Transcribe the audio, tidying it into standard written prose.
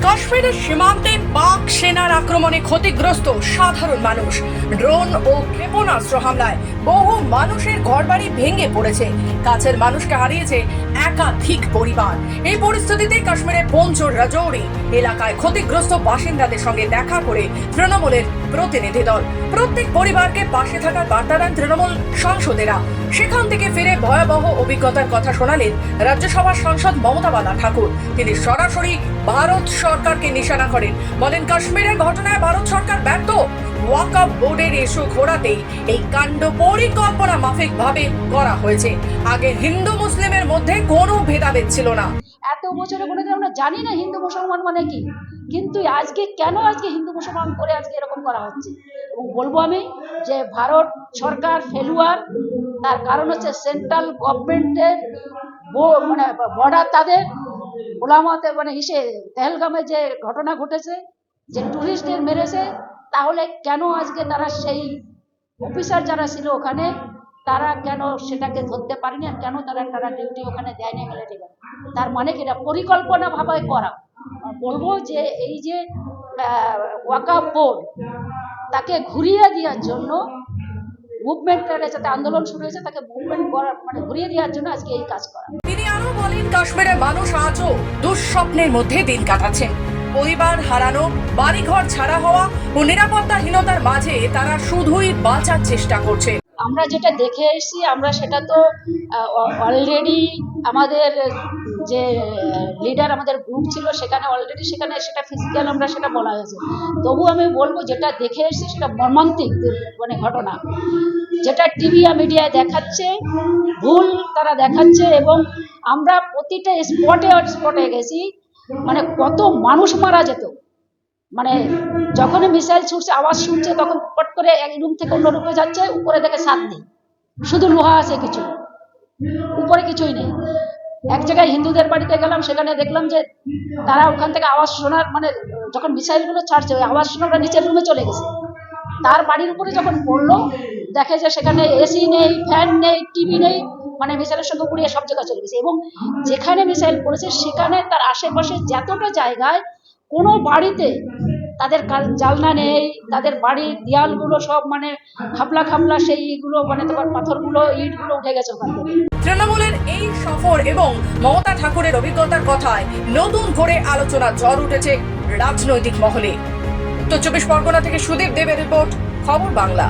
কাশ্মীরের সীমান্তে পাক সেনার আক্রমণে ক্ষতিগ্রস্ত সাধারণ মানুষ। ড্রোন ও ক্ষেপণাস্ত্র হামলায় বহু মানুষের ঘরবাড়ি ভেঙে পড়েছে। কাছের মানুষকে হারিয়েছে একাধিক পরিবার। এই পরিস্থিতিতে কাশ্মীরের পুঞ্চ রাজৌরি এলাকায় ক্ষতিগ্রস্ত বাসিন্দাদের সঙ্গে দেখা করে তৃণমূলের প্রতিনিধি দল প্রত্যেক পরিবারকে পাশে থাকার বার্তা দেন তৃণমূল সাংসদেরা। সেখান থেকে ফিরে ভয়াবহ অভিজ্ঞতার কথা শোনালেন রাজ্যসভার সাংসদ মমতা বালা ঠাকুর। তিনি সরাসরি ভারত সরকারকে নিশানা করেন, বলেন কাশ্মীরের ঘটনায় ভারত সরকার ব্যর্থ। ওয়াকফ বোর্ডের ইস্যু ঘোরাতেই এই কাণ্ড পরিকল্পনা মাফিক ভাবে করা হয়েছে। আগে হিন্দু মুসলিমের মধ্যে কোনো ভেদাভেদ ছিল না। এত বছরে কোনো আমরা জানি না হিন্দু মুসলমান মানে কি, কিন্তু আজকে কেন হিন্দু মুসলমান করে আজকে এরকম করা হচ্ছে। এবং বলবো আমি যে ভারত সরকার ফেলুয়ার, তার কারণ হচ্ছে সেন্ট্রাল গভর্নমেন্টের মানে বর্ডার তাদের ওলামাতে মানে পেহেলগামে যে ঘটনা ঘটেছে, যে টুরিস্টদের মেরেছে, তাহলে কেন আজকে তারা সেই অফিসার যারা ছিল ওখানে তারা কেন সেটাকে ধরতে পারেনি, আর কেন তারা ডিউটি ওখানে দেয়নি মিলিটারি? তার মানে কি এটা পরিকল্পনা ভাবে করা। বলবো যে এই যে ওয়াকফ বোর্ড তাকে ঘুরিয়ে দেওয়ার জন্য মুভমেন্ট যাতে আন্দোলন শুরু হয়েছে, তাকে মুভমেন্ট করার মানে ঘুরিয়ে দেওয়ার জন্য আজকে এই কাজ করা। তিনি আরো বলেন কাশ্মীরের মানুষ আজও দুঃস্বপ্নের মধ্যে দিন কাটাচ্ছেন। পরিবার হারানো, বাড়িঘর ছাড়া হওয়া ও নিরাপত্তাহীনতার মাঝে তারা শুধুই বাঁচার চেষ্টা করছে। আমরা যেটা দেখে এসেছি, আমরা সেটা তো অলরেডি আমাদের যে লিডার আমাদের গ্রুপ ছিল সেখানে অলরেডি সেটা ফিজিক্যাল আমরা সেটা বলা হয়েছে। তবু আমি বলবো যেটা দেখে এসেছি সেটা মর্মান্তিক মানে ঘটনা, যেটা টিভি আর মিডিয়ায় দেখাচ্ছে ভুল তারা দেখাচ্ছে। এবং আমরা প্রতিটা স্পটে গেছি, মানে কত মানুষ মারা যেত। মানে যখনই মিসাইল ছুটছে আওয়াজ শুনছে তখন পট করে এক রুম থেকে অন্য রুমে যাচ্ছে, উপরে দেখে ছাদ নেই, শুধু লোহা আছে, কিছু উপরে কিছুই নেই। এক জায়গায় হিন্দুদের বাড়িতে গেলাম, সেখানে দেখলাম যে তারা ওখান থেকে আওয়াজ শোনার মানে যখন মিসাইলগুলো ছাড়ছে ওই আওয়াজ শোনা ওরা নিচের রুমে চলে গেছে। তার বাড়ির উপরে যখন পড়লো দেখে যে সেখানে এসি নেই, ফ্যান নেই, টিভি নেই, মানে মিসাইলের সঙ্গে উড়িয়ে সব জায়গায় চলে গেছে। এবং যেখানে মিসাইল পড়েছে সেখানে তার আশেপাশে যতটা জায়গায় কোনো বাড়িতে তাদের জানলা নেই, তাদের বাড়ির দেয়ালগুলো সব মানে খাপলা সেইগুলো মানে তোমার পাথরগুলো ইটগুলো উঠে গেছে ওখান থেকে। তৃণমূলের এই সফর এবং মমতা ঠাকুরের অভিজ্ঞতার কথায় নতুন করে আলোচনা ঝড় উঠেছে রাজনৈতিক মহলে। তো 24 পরগনা থেকে সুদীপ দেবের রিপোর্ট, খবর বাংলা।